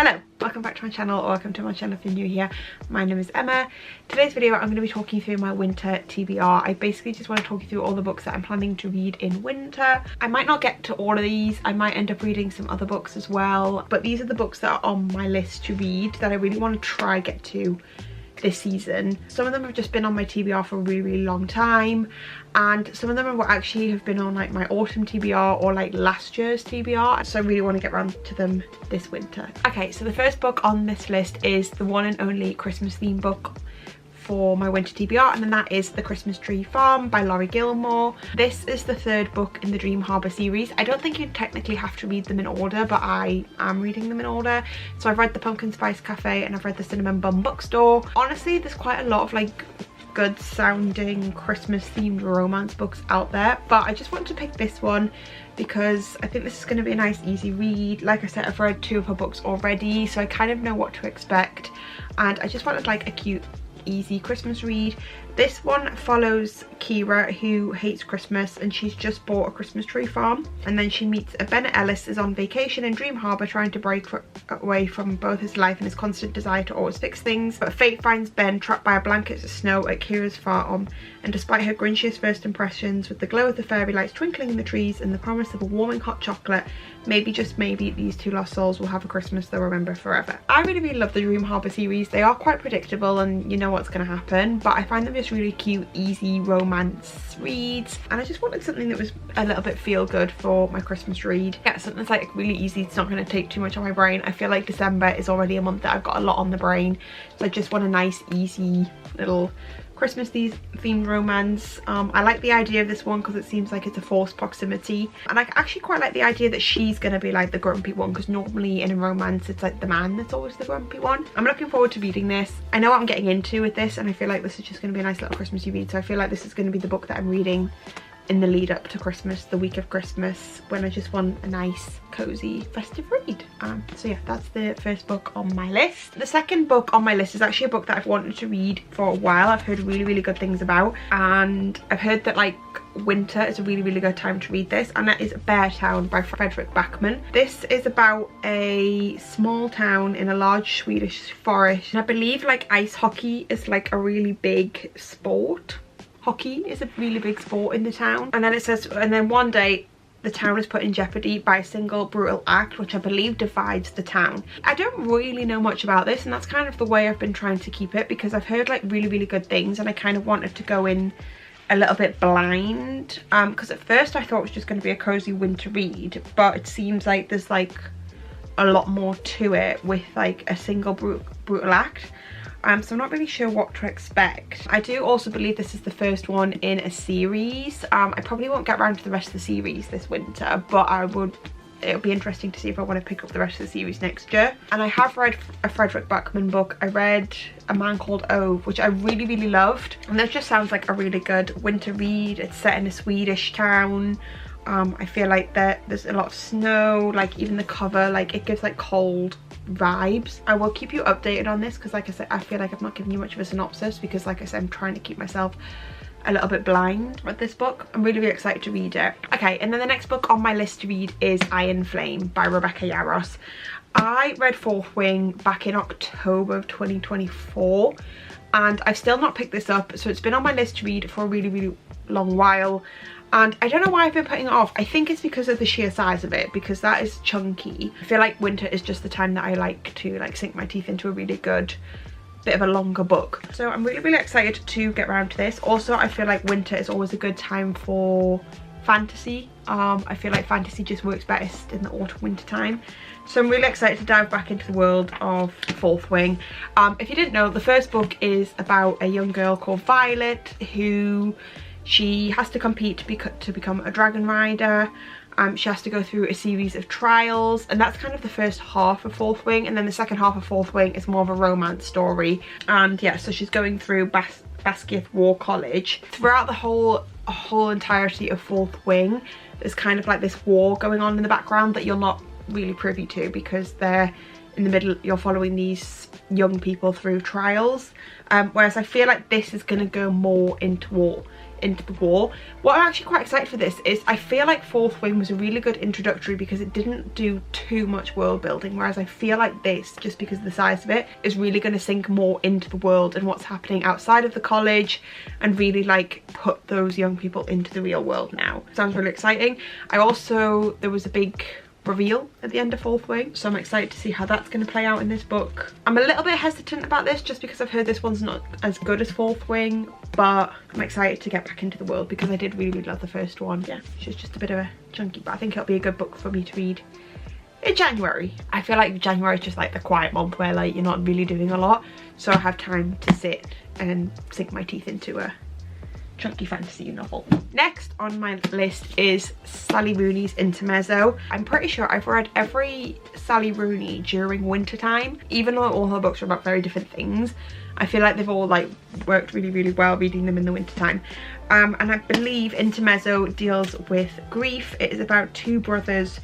Hello, welcome back to my channel, or welcome to my channel if you're new here. My name is Emma. Today's video I'm going to be talking through my winter TBR. I basically just want to talk you through all the books that I'm planning to read in winter. I might not get to all of these, I might end up reading some other books as well, but these are the books that are on my list to read that I really want to try get to this season. Some of them have just been on my TBR for a really long time, and some of them will actually have been on like my autumn TBR or like last year's TBR, so I really want to get around to them this winter. Okay, so the first book on this list is the one and only Christmas themed book for my winter TBR, and then that is The Christmas Tree Farm by Laurie Gilmore. This is the third book in the Dream Harbour series. I don't think you technically have to read them in order, but I am reading them in order. So I've read The Pumpkin Spice Cafe and I've read The Cinnamon Bun Bookstore. Honestly, there's quite a lot of like good sounding Christmas themed romance books out there, but I just want to pick this one because I think this is going to be a nice easy read. Like I said, I've read two of her books already, so I kind of know what to expect, and I just wanted like a cute easy Christmas read. This one follows Kira, who hates Christmas, and she's just bought a Christmas tree farm, and then she meets Bennett Ellis is on vacation in Dream Harbour trying to break away from both his life and his constant desire to always fix things. But fate finds Ben trapped by a blanket of snow at Kira's farm, and despite her grinchiest first impressions, with the glow of the fairy lights twinkling in the trees and the promise of a warming hot chocolate, maybe, just maybe, these two lost souls will have a Christmas they'll remember forever. I really love the Dream Harbour series. They are quite predictable and you know what's going to happen, but I find them just really cute, easy romance reads, and I just wanted something that was a little bit feel good for my Christmas read. Yeah, something that's like really easy, it's not going to take too much on my brain. I feel like December is already a month that I've got a lot on the brain, so I just want a nice easy little Christmas themed romance. I like the idea of this one because it seems like it's a forced proximity, and I actually quite like the idea that she's gonna be like the grumpy one, because normally in a romance it's like the man that's always the grumpy one. I'm looking forward to reading this. I know what I'm getting into with this, and I feel like this is just gonna be a nice little Christmassy read, so I feel like this is gonna be the book that I'm reading in the lead up to Christmas, the week of Christmas, when I just want a nice cozy festive read. So yeah, that's the first book on my list. The second book on my list is actually a book that I've wanted to read for a while. I've heard really good things about, and I've heard that like winter is a really good time to read this, and that is Beartown by Frederick Backman. This is about a small town in a large Swedish forest, and I believe like ice hockey is like a really big sport. Hockey is a really big sport in the town, and then it says, and then one day the town is put in jeopardy by a single brutal act which I believe divides the town. I don't really know much about this, and that's kind of the way I've been trying to keep it, because I've heard like really good things, and I kind of wanted to go in a little bit blind, because at first I thought it was just going to be a cozy winter read, but it seems like there's like a lot more to it with like a single brutal act. So I'm not really sure what to expect. I do also believe this is the first one in a series. I probably won't get around to the rest of the series this winter, but it'll be interesting to see if I want to pick up the rest of the series next year. And I have read a Frederick Backman book. I read A Man Called Ove, which I really loved, and that just sounds like a really good winter read. It's set in a Swedish town. I feel like there's a lot of snow, like even the cover, like it gives like cold vibes. I will keep you updated on this, because like I said, I feel like I've not given you much of a synopsis, because like I said, I'm trying to keep myself a little bit blind with this book. I'm really excited to read it. Okay, and then the next book on my list to read is Iron Flame by Rebecca Yarros. I read Fourth Wing back in October of 2024, and I've still not picked this up, so it's been on my list to read for a really long while, and I don't know why I've been putting it off. I think it's because of the sheer size of it, because that is chunky. I feel like winter is just the time that I like to like sink my teeth into a really good bit of a longer book, so I'm really excited to get around to this. Also, I feel like winter is always a good time for fantasy. I feel like fantasy just works best in the autumn winter time, so I'm really excited to dive back into the world of Fourth Wing. If you didn't know, the first book is about a young girl called Violet who she has to compete to become a dragon rider. She has to go through a series of trials, and that's kind of the first half of Fourth Wing, and then the second half of Fourth Wing is more of a romance story. And yeah, so she's going through Basgiath War College. Throughout the whole entirety of Fourth Wing, there's kind of like this war going on in the background that you're not really privy to, because they're in the middle, you're following these young people through trials, whereas I feel like this is going to go more into war. into the war. What I'm actually quite excited for this is I feel like Fourth Wing was a really good introductory because it didn't do too much world building, whereas I feel like this, just because of the size of it, is really going to sink more into the world and what's happening outside of the college and really like put those young people into the real world now. Sounds really exciting. There was a big reveal at the end of Fourth Wing, so I'm excited to see how that's going to play out in this book. I'm a little bit hesitant about this just because I've heard this one's not as good as Fourth Wing, but I'm excited to get back into the world because I did really love the first one. Yeah, she's just a bit of a chunky, but I think it'll be a good book for me to read in January. I feel like January is just like the quiet month where like you're not really doing a lot, so I have time to sit and sink my teeth into a chunky fantasy novel. Next on my list is Sally Rooney's Intermezzo. I'm pretty sure I've read every Sally Rooney during winter time, even though all her books are about very different things. I feel like they've all like worked really well reading them in the winter time. And I believe Intermezzo deals with grief. It is about two brothers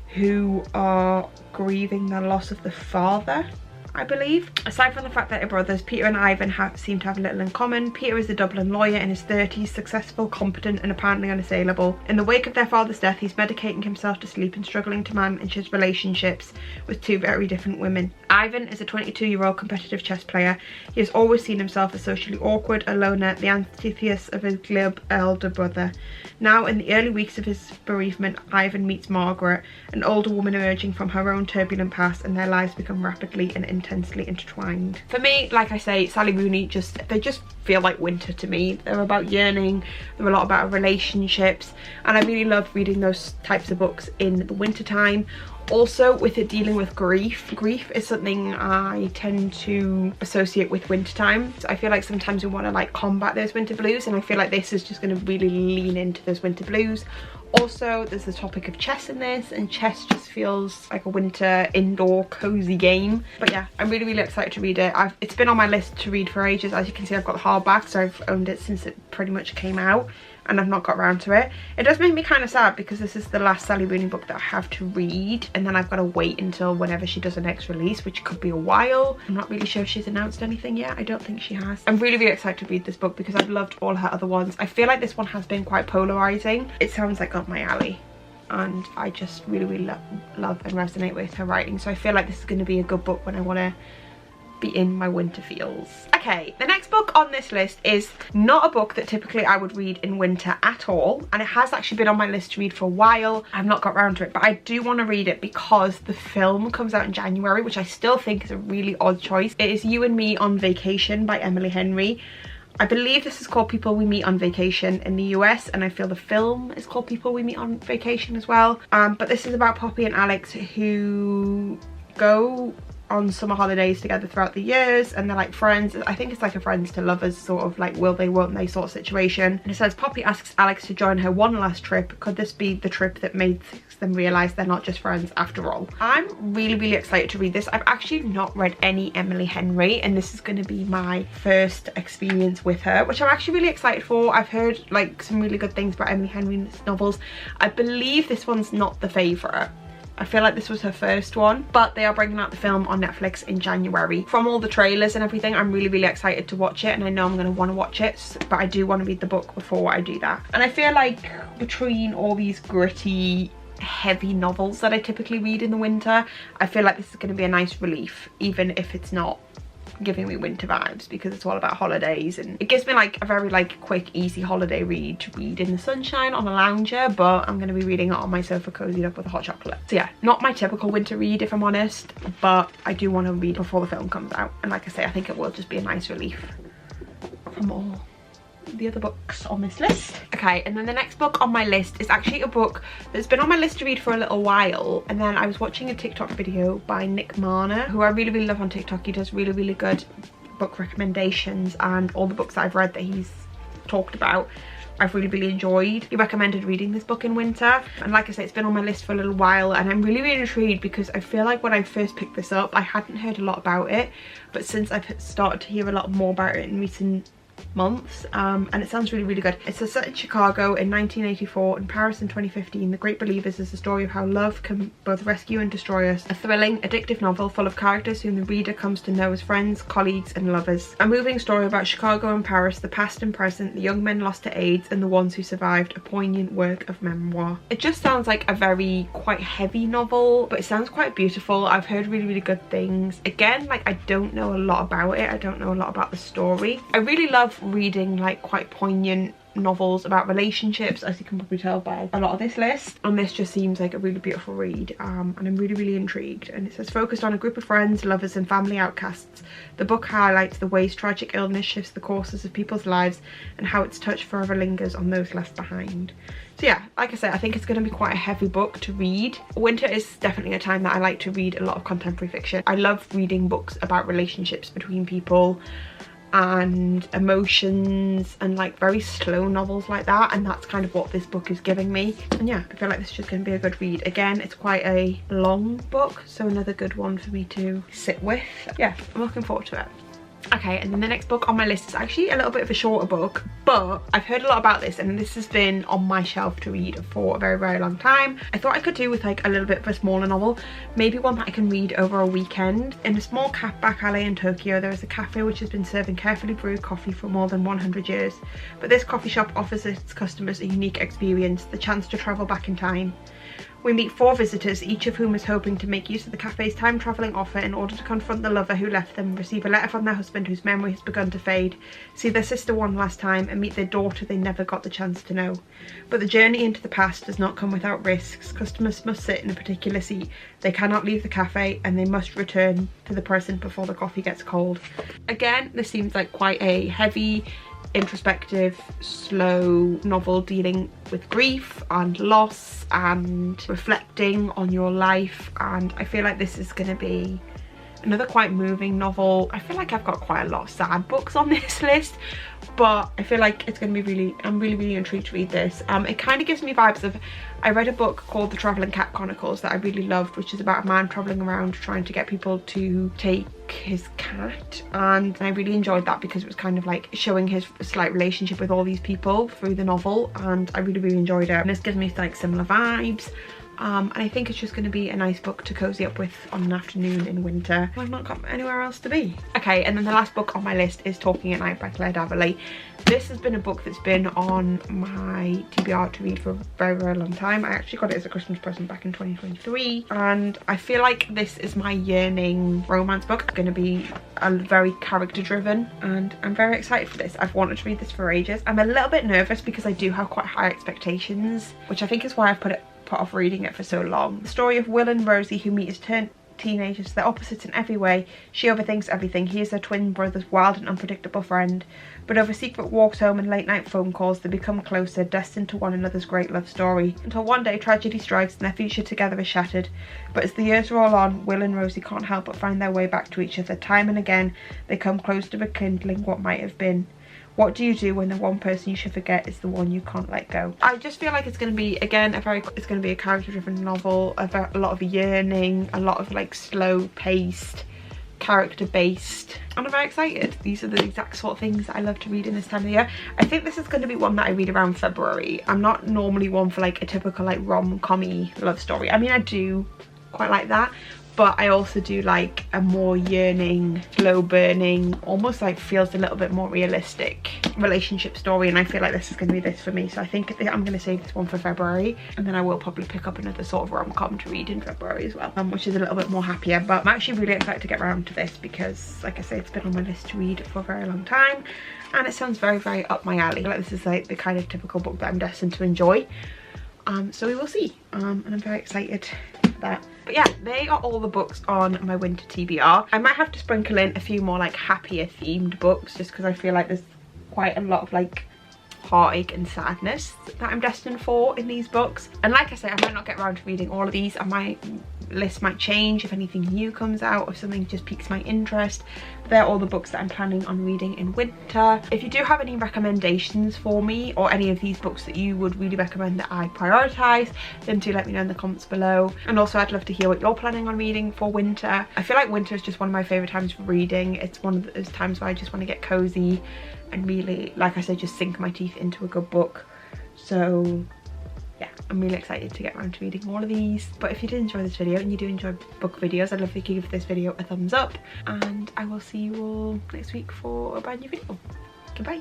who are grieving the loss of the father, I believe. Aside from the fact that they're brothers, Peter and Ivan seem to have little in common. Peter is a Dublin lawyer in his 30s, successful, competent and apparently unassailable. In the wake of their father's death, he's medicating himself to sleep and struggling to manage his relationships with two very different women. Ivan is a 22-year-old competitive chess player. He has always seen himself as socially awkward, a loner, the antithesis of his glib elder brother. Now, in the early weeks of his bereavement, Ivan meets Margaret, an older woman emerging from her own turbulent past, and their lives become rapidly and intensely intertwined. For me, like I say, Sally Rooney they just feel like winter to me. They're about yearning, they're a lot about relationships, and I really love reading those types of books in the winter time. Also, with it dealing with grief is something I tend to associate with wintertime. So I feel like sometimes we want to like combat those winter blues, and I feel like this is just going to really lean into those winter blues. Also, there's the topic of chess in this, and chess just feels like a winter indoor cozy game. But yeah, I'm really excited to read it. It's been on my list to read for ages. As you can see, I've got the hardback, so I've owned it since it pretty much came out, and I've not got around to it. It does make me kind of sad because this is the last Sally Rooney book that I have to read, and then I've got to wait until whenever she does her next release, which could be a while. I'm not really sure if she's announced anything yet. I don't think she has. I'm really excited to read this book because I've loved all her other ones. I feel like this one has been quite polarizing. It sounds like up my alley, and I just really love and resonate with her writing, so I feel like this is going to be a good book when I want to be in my winter feels. Okay, the next book on this list is not a book that typically I would read in winter at all, and it has actually been on my list to read for a while. I've not got around to it, but I do want to read it because the film comes out in January, which I still think is a really odd choice. It is You and Me on Vacation by Emily Henry. I believe this is called People We Meet on Vacation in the US, and I feel the film is called People We Meet on Vacation as well. But this is about Poppy and Alex who go on summer holidays together throughout the years, and they're like friends. I think it's like a friends to lovers sort of like will they won't they sort of situation. And it says Poppy asks Alex to join her one last trip. Could this be the trip that makes them realise they're not just friends after all? I'm really excited to read this. I've actually not read any Emily Henry, and this is going to be my first experience with her, which I'm actually really excited for. I've heard like some really good things about Emily Henry's novels. I believe this one's not the favourite. I feel like this was her first one, but they are bringing out the film on Netflix in January. From all the trailers and everything, I'm really excited to watch it, and I know I'm going to want to watch it, but I do want to read the book before I do that. And I feel like between all these gritty, heavy novels that I typically read in the winter, I feel like this is going to be a nice relief, even if it's not giving me winter vibes, because it's all about holidays, and it gives me like a very like quick easy holiday read to read in the sunshine on a lounger, but I'm going to be reading it on my sofa cozied up with a hot chocolate. So yeah, not my typical winter read if I'm honest, but I do want to read before the film comes out, and like I say, I think it will just be a nice relief from all the other books on this list. Okay, and then the next book on my list is actually a book that's been on my list to read for a little while, and then I was watching a TikTok video by Nick Marner, who I really love on TikTok. He does really good book recommendations, and all the books that I've read that he's talked about I've really enjoyed. He recommended reading this book in winter, and like I said, it's been on my list for a little while, and I'm really intrigued because I feel like when I first picked this up I hadn't heard a lot about it, but since I've started to hear a lot more about it in recent months, and it sounds really good. It's set in Chicago in 1984 and Paris in 2015. The Great Believers is the story of how love can both rescue and destroy us. A thrilling, addictive novel full of characters whom the reader comes to know as friends, colleagues and lovers. A moving story about Chicago and Paris, the past and present, the young men lost to AIDS and the ones who survived. A poignant work of memoir. It just sounds like a very quite heavy novel, but it sounds quite beautiful. I've heard really good things. Again, like, I don't know a lot about it. I don't know a lot about the story. I really love reading like quite poignant novels about relationships, as you can probably tell by a lot of this list, and this just seems like a really beautiful read, and I'm really intrigued. And it says, focused on a group of friends, lovers and family outcasts, the book highlights the ways tragic illness shifts the courses of people's lives and how its touch forever lingers on those left behind. So yeah, like I said, I think it's going to be quite a heavy book to read. Winter is definitely a time that I like to read a lot of contemporary fiction. I love reading books about relationships between people and emotions and like very slow novels like that, and that's kind of what this book is giving me. And yeah, I feel like this is just going to be a good read. Again, it's quite a long book, so another good one for me to sit with. Yeah, I'm looking forward to it. Okay, and then the next book on my list is actually a little bit of a shorter book, but I've heard a lot about this and this has been on my shelf to read for a very long time. I thought I could do with like a little bit of a smaller novel, maybe one that I can read over a weekend. In a small back alley in Tokyo, there is a cafe which has been serving carefully brewed coffee for more than 100 years. But this coffee shop offers its customers a unique experience, the chance to travel back in time. We meet 4 visitors, each of whom is hoping to make use of the cafe's time-travelling offer in order to confront the lover who left them, receive a letter from their husband whose memory has begun to fade, see their sister one last time, and meet their daughter they never got the chance to know. But the journey into the past does not come without risks. Customers must sit in a particular seat, they cannot leave the cafe, and they must return to the present before the coffee gets cold. Again, this seems like quite a heavy, introspective, slow novel dealing with grief and loss and reflecting on your life, and I feel like this is going to be another quite moving novel. I feel like I've got quite a lot of sad books on this list, but I feel like it's going to be I'm really intrigued to read this. It kind of gives me vibes of, I read a book called The Travelling Cat Chronicles that I really loved, which is about a man travelling around trying to get people to take his cat, and I really enjoyed that because it was kind of like showing his slight relationship with all these people through the novel, and I really enjoyed it. And this gives me like similar vibes. And I think it's just going to be a nice book to cozy up with on an afternoon in winter. I've not got anywhere else to be. Okay, and then the last book on my list is Talking at Night by Claire Daverley. This has been a book that's been on my TBR to read for a very long time. I actually got it as a Christmas present back in 2023, and I feel like this is my yearning romance book. It's going to be a very character driven, and I'm very excited for this. I've wanted to read this for ages. I'm a little bit nervous because I do have quite high expectations, which I think is why I've put off reading it for so long. The story of Will and Rosie, who meet as teenagers. They're opposites in every way. She overthinks everything. He is her twin brother's wild and unpredictable friend. But over secret walks home and late night phone calls, they become closer, destined to one another's great love story. Until one day tragedy strikes and their future together is shattered. But as the years roll on, Will and Rosie can't help but find their way back to each other. Time and again, they come close to rekindling what might have been. What do you do when the one person you should forget is the one you can't let go? I just feel like it's going to be, again, it's going to be a character-driven novel, a lot of yearning, a lot of like slow-paced, character-based, and I'm very excited. These are the exact sort of things that I love to read in this time of year. I think this is going to be one that I read around February. I'm not normally one for like a typical like rom-com-y love story. I mean, I do quite like that, but I also do like a more yearning, slow burning, almost like feels a little bit more realistic relationship story, and I feel like this is going to be this for me. So I think I'm going to save this one for February, and then I will probably pick up another sort of rom-com to read in February as well, which is a little bit more happier. But I'm actually really excited to get around to this because, like I say, it's been on my list to read for a very long time, and it sounds very up my alley. Like, this is like the kind of typical book that I'm destined to enjoy. So we will see, and I'm very excited for that. But yeah, they are all the books on my winter TBR. I might have to sprinkle in a few more like happier themed books, just because I feel like there's quite a lot of like heartache and sadness that I'm destined for in these books. And like I say, I might not get around to reading all of these. List might change if anything new comes out, if something just piques my interest. They're all the books that I'm planning on reading in winter. If you do have any recommendations for me, or any of these books that you would really recommend that I prioritise, then do let me know in the comments below. And also I'd love to hear what you're planning on reading for winter. I feel like winter is just one of my favourite times for reading. It's one of those times where I just want to get cozy and really, like I said, just sink my teeth into a good book. So yeah, I'm really excited to get around to reading all of these. But if you did enjoy this video and you do enjoy book videos, I'd love if you could give this video a thumbs up, and I will see you all next week for a brand new video. Goodbye.